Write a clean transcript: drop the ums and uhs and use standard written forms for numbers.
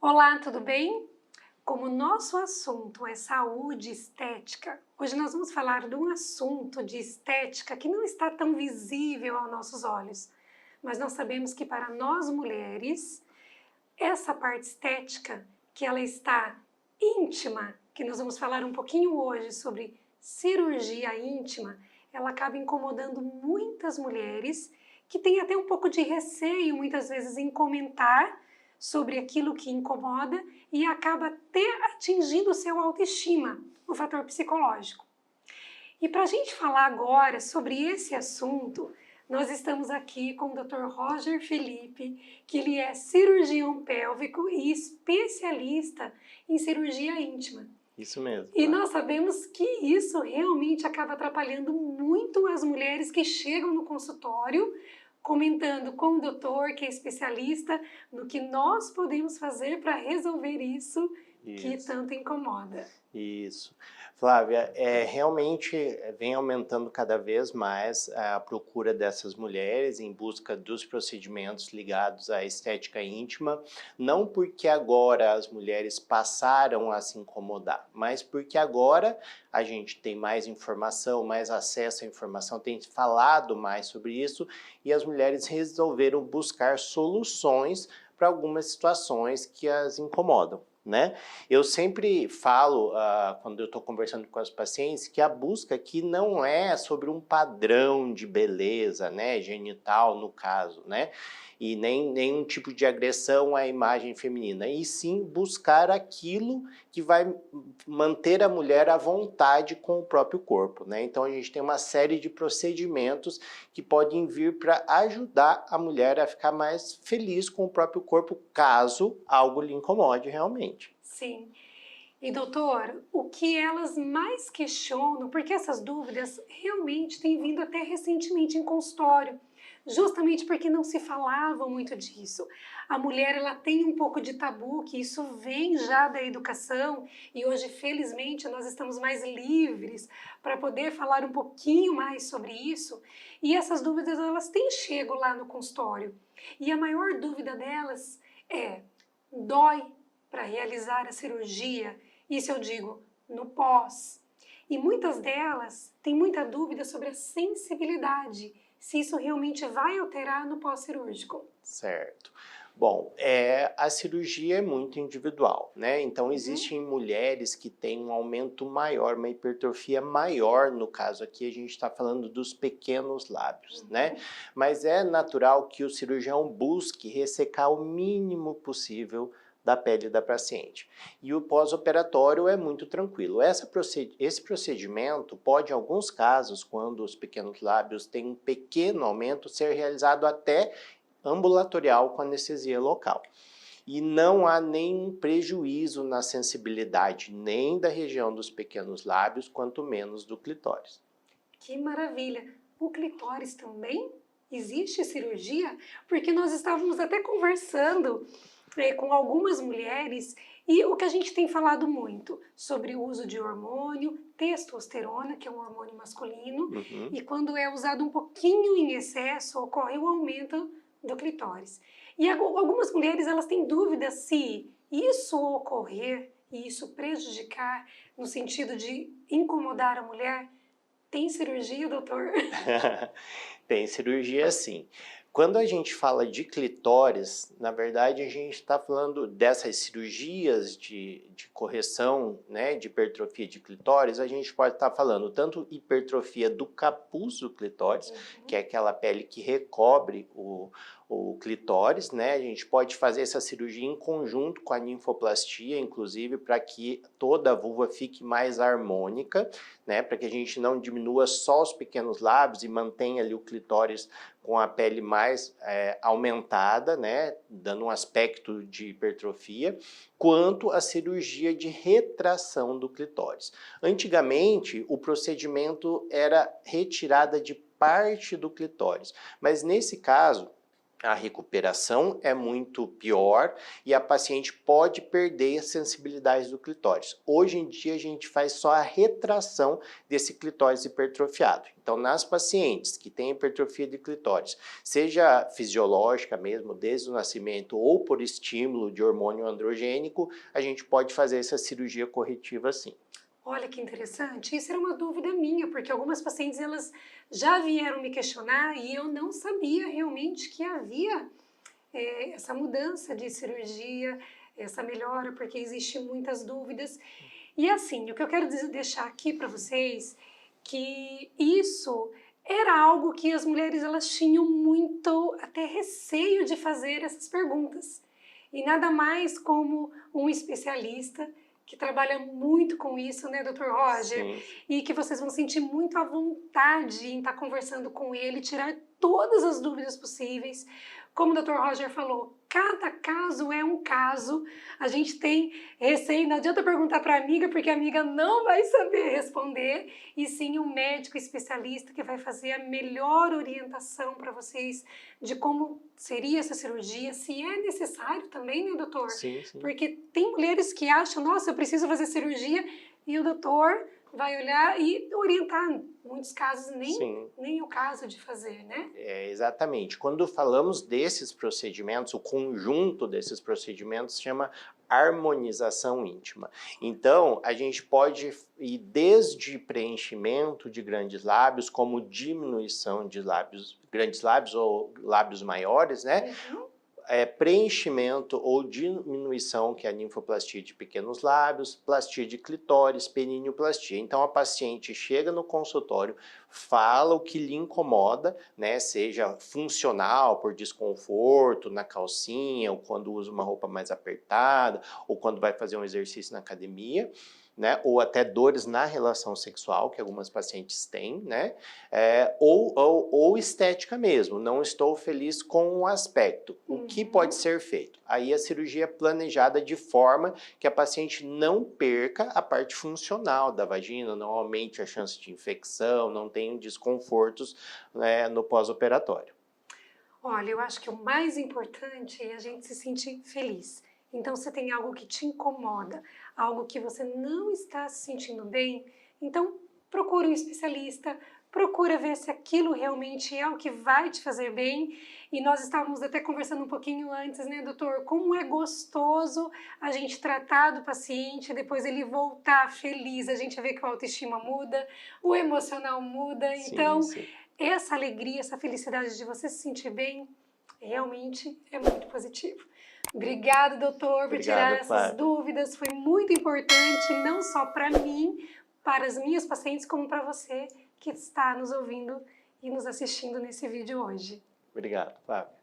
Olá, tudo bem? Como o nosso assunto é saúde e estética, hoje nós vamos falar de um assunto de estética que não está tão visível aos nossos olhos, mas nós sabemos que para nós mulheres, essa parte estética, que ela está íntima, que nós vamos falar um pouquinho hoje sobre cirurgia íntima, ela acaba incomodando muitas mulheres que têm até um pouco de receio, muitas vezes, em comentar sobre aquilo que incomoda e acaba até atingindo o seu autoestima, o fator psicológico. E para a gente falar agora sobre esse assunto, nós estamos aqui com o Dr. Roger Felipe, que ele é cirurgião pélvico e especialista em cirurgia íntima. Isso mesmo. E nós sabemos que isso realmente acaba atrapalhando muito as mulheres que chegam no consultório, comentando com o doutor, que é especialista, no que nós podemos fazer para resolver isso que tanto incomoda. Isso. Flávia, realmente vem aumentando cada vez mais a procura dessas mulheres em busca dos procedimentos ligados à estética íntima, não porque agora as mulheres passaram a se incomodar, mas porque agora a gente tem mais informação, mais acesso à informação, tem falado mais sobre isso e as mulheres resolveram buscar soluções para algumas situações que as incomodam. Né? Eu sempre falo, quando eu estou conversando com as pacientes, que a busca aqui não é sobre um padrão de beleza, né, genital no caso, né, e nem nenhum tipo de agressão à imagem feminina, e sim buscar aquilo que vai manter a mulher à vontade com o próprio corpo, né? Então a gente tem uma série de procedimentos que podem vir para ajudar a mulher a ficar mais feliz com o próprio corpo, caso algo lhe incomode realmente. Sim. E doutor, o que elas mais questionam, porque essas dúvidas realmente têm vindo até recentemente em consultório, justamente porque não se falava muito disso. A mulher, ela tem um pouco de tabu, que isso vem já da educação, e hoje, felizmente, nós estamos mais livres para poder falar um pouquinho mais sobre isso, e essas dúvidas, elas têm chego lá no consultório. E a maior dúvida delas é: dói para realizar a cirurgia? Isso eu digo no pós. E muitas delas têm muita dúvida sobre a sensibilidade, se isso realmente vai alterar no pós-cirúrgico. Certo. Bom, a cirurgia é muito individual, né? Então, existem mulheres que têm um aumento maior, uma hipertrofia maior, no caso aqui a gente está falando dos pequenos lábios, né? Mas é natural que o cirurgião busque ressecar o mínimo possível da pele da paciente. E o pós-operatório é muito tranquilo. Esse procedimento pode, em alguns casos, quando os pequenos lábios têm um pequeno aumento, ser realizado até ambulatorial com anestesia local. E não há nenhum prejuízo na sensibilidade, nem da região dos pequenos lábios, quanto menos do clitóris. Que maravilha! O clitóris também? Existe cirurgia? Porque nós estávamos até conversando com algumas mulheres e o que a gente tem falado muito sobre o uso de hormônio, testosterona, que é um hormônio masculino, e quando é usado um pouquinho em excesso, ocorre o aumento do clitóris. E algumas mulheres, elas têm dúvida se isso ocorrer e isso prejudicar no sentido de incomodar a mulher. Tem cirurgia, doutor? Tem cirurgia sim. Quando a gente fala de clitóris, na verdade a gente está falando dessas cirurgias de correção, né, de hipertrofia de clitóris, a gente pode estar falando tanto hipertrofia do capuz do clitóris, que é aquela pele que recobre o clitóris, né? A gente pode fazer essa cirurgia em conjunto com a ninfoplastia, inclusive, para que toda a vulva fique mais harmônica, né? Para que a gente não diminua só os pequenos lábios e mantenha ali o clitóris com a pele mais aumentada, né? Dando um aspecto de hipertrofia, quanto a cirurgia de retração do clitóris. Antigamente, o procedimento era retirada de parte do clitóris, mas nesse caso, A recuperação é muito pior e a paciente pode perder a sensibilidade do clitóris. Hoje em dia a gente faz só a retração desse clitóris hipertrofiado. Então, nas pacientes que têm hipertrofia de clitóris, seja fisiológica mesmo, desde o nascimento ou por estímulo de hormônio androgênico, a gente pode fazer essa cirurgia corretiva sim. Olha que interessante, isso era uma dúvida minha, porque algumas pacientes elas já vieram me questionar e eu não sabia realmente que havia essa mudança de cirurgia, essa melhora, porque existem muitas dúvidas. E assim, o que eu quero deixar aqui para vocês, que isso era algo que as mulheres elas tinham muito até receio de fazer essas perguntas. E nada mais como um especialista que trabalha muito com isso, né, Dr. Roger? Sim. E que vocês vão sentir muito à vontade em estar conversando com ele, tirar todas as dúvidas possíveis. Como o Dr. Roger falou, cada caso é um caso. A gente tem receio, não adianta perguntar para a amiga, porque a amiga não vai saber responder, e sim um médico especialista que vai fazer a melhor orientação para vocês de como seria essa cirurgia, se é necessário também, né, doutor? Sim, sim. Porque tem mulheres que acham, nossa, eu preciso fazer cirurgia, e o doutor vai olhar e orientar. Em muitos casos nem o caso de fazer, né? Exatamente. Quando falamos desses procedimentos, o conjunto desses procedimentos se chama harmonização íntima. Então, a gente pode ir desde preenchimento de grandes lábios, como diminuição de lábios, grandes lábios ou lábios maiores, né? Preenchimento ou diminuição, que é a ninfoplastia de pequenos lábios, plastia de clitóris, perineoplastia. Então, a paciente chega no consultório, fala o que lhe incomoda, né, seja funcional, por desconforto na calcinha, ou quando usa uma roupa mais apertada, ou quando vai fazer um exercício na academia, né, ou até dores na relação sexual, que algumas pacientes têm, né, ou estética mesmo, não estou feliz com o aspecto. O que pode ser feito? Aí a cirurgia é planejada de forma que a paciente não perca a parte funcional da vagina, não aumente a chance de infecção, não tenha desconfortos, né, no pós-operatório. Olha, eu acho que o mais importante é a gente se sentir feliz. Então, se tem algo que te incomoda, algo que você não está se sentindo bem, então procura um especialista, procura ver se aquilo realmente é o que vai te fazer bem. E nós estávamos até conversando um pouquinho antes, né, doutor? Como é gostoso a gente tratar do paciente, depois ele voltar feliz, a gente vê que a autoestima muda, o emocional muda. Sim, então, sim. Essa alegria, essa felicidade de você se sentir bem, realmente é muito positivo. Obrigada, doutor, por tirar essas dúvidas. Foi muito importante, não só para mim, para as minhas pacientes, como para você que está nos ouvindo e nos assistindo nesse vídeo hoje. Obrigado, Flávia.